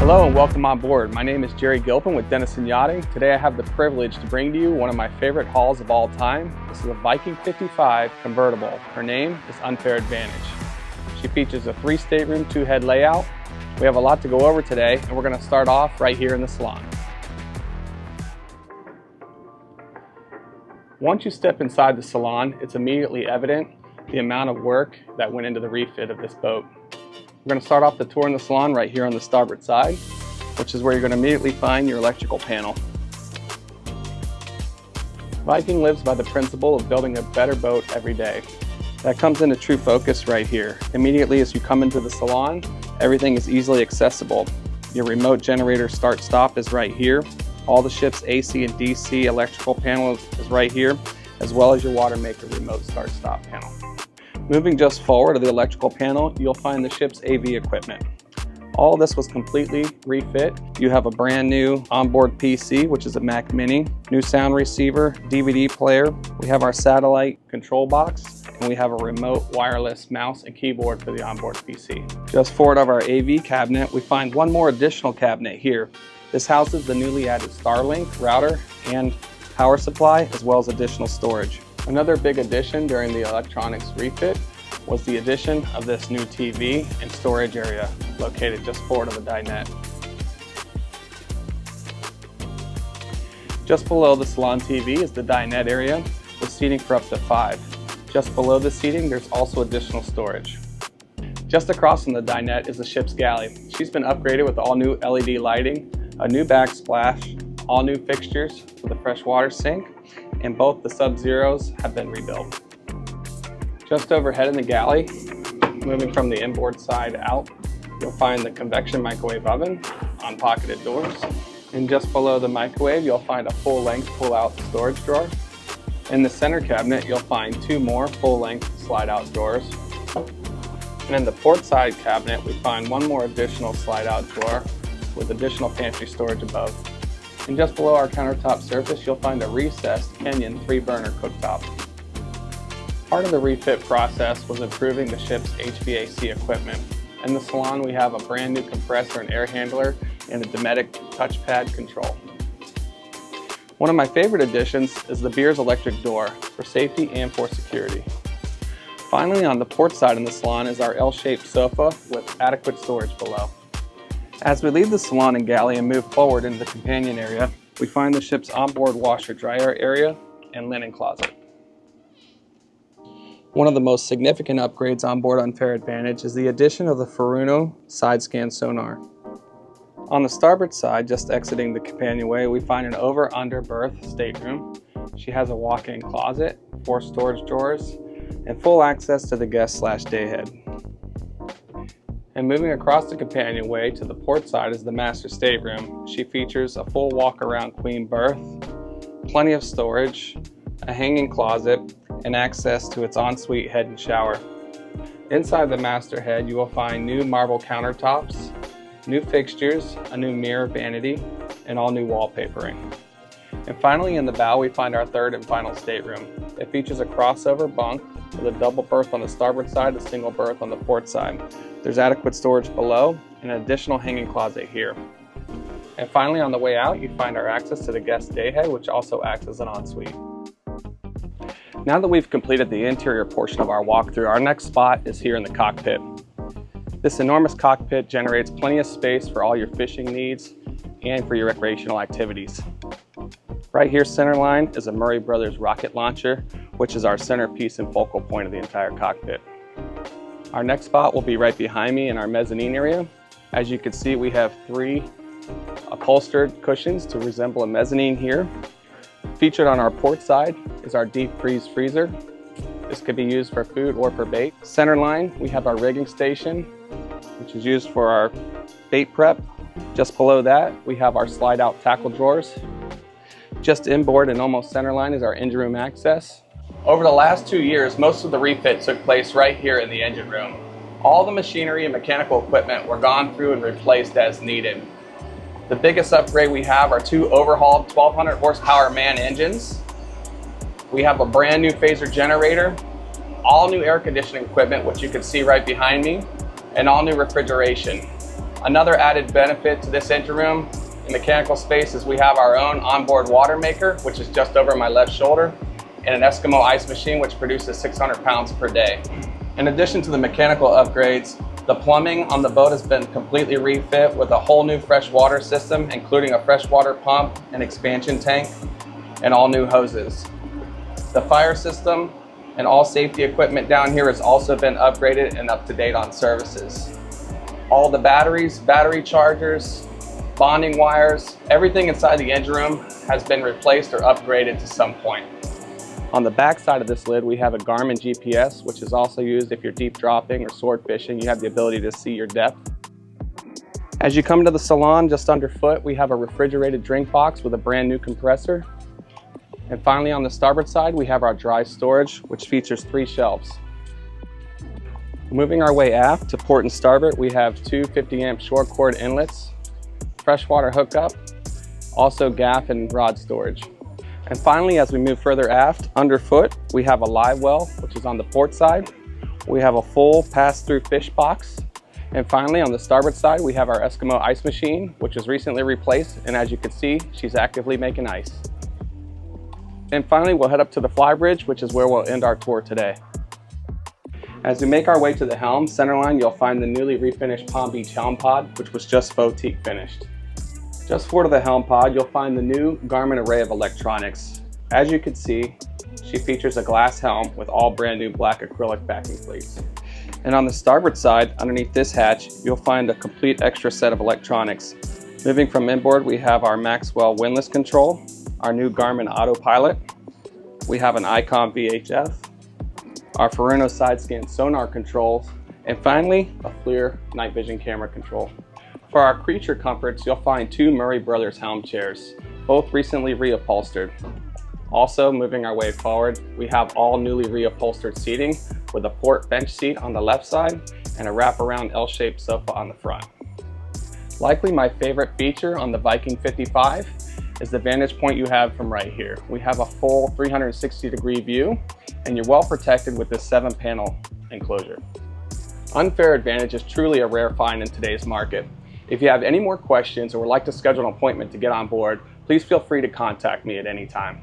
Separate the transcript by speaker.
Speaker 1: Hello and welcome on board. My name is Jerry Gilpin with Denison Yachting. Today I have the privilege to bring to you one of my favorite hauls of all time. This is a Viking 55 convertible. Her name is Unfair Advantage. She features a 3-stateroom, 2-head layout. We have a lot to go over today, and we're going to start off right here in the salon. Once you step inside the salon, it's immediately evident the amount of work that went into the refit of this boat. We're going to start off the tour in the salon right here on the starboard side, which is where you're going to immediately find your electrical panel. Viking lives by the principle of building a better boat every day. That comes into true focus right here. Immediately as you come into the salon, everything is easily accessible. Your remote generator start-stop is right here. All the ship's AC and DC electrical panel is right here, as well as your water maker remote start-stop panel. Moving just forward to the electrical panel, you'll find the ship's AV equipment. All of this was completely refit. You have a brand new onboard PC, which is a Mac Mini, new sound receiver, DVD player. We have our satellite control box, and we have a remote wireless mouse and keyboard for the onboard PC. Just forward of our AV cabinet, we find one more additional cabinet here. This houses the newly added Starlink router and power supply, as well as additional storage. Another big addition during the electronics refit was the addition of this new TV and storage area located just forward of the dinette. Just below the salon TV is the dinette area with seating for up to 5. Just below the seating, there's also additional storage. Just across from the dinette is the ship's galley. She's been upgraded with all new LED lighting, a new backsplash, all new fixtures for the freshwater sink, and both the Sub-Zeros have been rebuilt. Just overhead in the galley, moving from the inboard side out, you'll find the convection microwave oven on pocketed doors. And just below the microwave, you'll find a full-length pull-out storage drawer. In the center cabinet, you'll find 2 more full-length slide-out drawers. And in the port side cabinet, we find 1 more additional slide-out drawer with additional pantry storage above. And just below our countertop surface, you'll find a recessed Kenyon 3-burner cooktop. Part of the refit process was improving the ship's HVAC equipment. In the salon, we have a brand new compressor and air handler and a Dometic touchpad control. One of my favorite additions is the Beers electric door for safety and for security. Finally, on the port side in the salon is our L-shaped sofa with adequate storage below. As we leave the salon and galley and move forward into the companion area, we find the ship's onboard washer-dryer area and linen closet. One of the most significant upgrades on board Unfair Advantage is the addition of the Furuno side scan sonar. On the starboard side, just exiting the companionway, we find an over-under berth stateroom. She has a walk-in closet, 4 storage drawers, and full access to the guest/dayhead. And moving across the companionway to the port side is the master stateroom. She features a full walk-around queen berth, plenty of storage, a hanging closet, and access to its ensuite head and shower. Inside the master head, you will find new marble countertops, new fixtures, a new mirror vanity, and all new wallpapering. And finally, in the bow, we find our third and final stateroom. It features a crossover bunk with a double berth on the starboard side, a single berth on the port side. There's adequate storage below and an additional hanging closet here. And finally, on the way out, you find our access to the guest dayhead, which also acts as an ensuite. Now that we've completed the interior portion of our walkthrough, our next spot is here in the cockpit. This enormous cockpit generates plenty of space for all your fishing needs and for your recreational activities. Right here centerline is a Murray Brothers rocket launcher, which is our centerpiece and focal point of the entire cockpit. Our next spot will be right behind me in our mezzanine area. As you can see, we have 3 upholstered cushions to resemble a mezzanine here. Featured on our port side is our deep freeze freezer. This could be used for food or for bait. Centerline, we have our rigging station, which is used for our bait prep. Just below that, we have our slide out tackle drawers. Just inboard and almost centerline is our engine room access. Over the last 2 years, most of the refit took place right here in the engine room. All the machinery and mechanical equipment were gone through and replaced as needed. The biggest upgrade we have are 2 overhauled 1200 horsepower MAN engines. We have a brand new phaser generator, all new air conditioning equipment, which you can see right behind me, and all new refrigeration. Another added benefit to this engine room in mechanical space is we have our own onboard water maker, which is just over my left shoulder, and an Eskimo ice machine, which produces 600 pounds per day. In addition to the mechanical upgrades, the plumbing on the boat has been completely refit with a whole new freshwater system, including a freshwater pump, an expansion tank, and all new hoses. The fire system and all safety equipment down here has also been upgraded and up to date on services. All the batteries, battery chargers, bonding wires, everything inside the engine room has been replaced or upgraded to some point. On the back side of this lid, we have a Garmin GPS, which is also used if you're deep dropping or sword fishing. You have the ability to see your depth. As you come to the salon, just underfoot, we have a refrigerated drink box with a brand new compressor. And finally, on the starboard side, we have our dry storage, which features 3 shelves. Moving our way aft to port and starboard, we have 2 50-amp short cord inlets, freshwater hookup, also gaff and rod storage. And finally, as we move further aft, underfoot, we have a live well, which is on the port side. We have a full pass-through fish box. And finally, on the starboard side, we have our Eskimo ice machine, which was recently replaced. And as you can see, she's actively making ice. And finally, we'll head up to the flybridge, which is where we'll end our tour today. As we make our way to the helm centerline, you'll find the newly refinished Palm Beach helm pod, which was just boutique finished. Just forward of the helm pod, you'll find the new Garmin array of electronics. As you can see, she features a glass helm with all brand new black acrylic backing plates. And on the starboard side, underneath this hatch, you'll find a complete extra set of electronics. Moving from inboard, we have our Maxwell windlass control, our new Garmin autopilot, we have an Icon VHF, our Furuno side scan sonar controls, and finally, a FLIR night vision camera control. For our creature comforts, you'll find 2 Murray Brothers helm chairs, both recently reupholstered. Also, moving our way forward, we have all newly reupholstered seating with a port bench seat on the left side and a wraparound L-shaped sofa on the front. Likely my favorite feature on the Viking 55 is the vantage point you have from right here. We have a full 360-degree view, and you're well protected with this 7-panel enclosure. Unfair Advantage is truly a rare find in today's market. If you have any more questions or would like to schedule an appointment to get on board, please feel free to contact me at any time.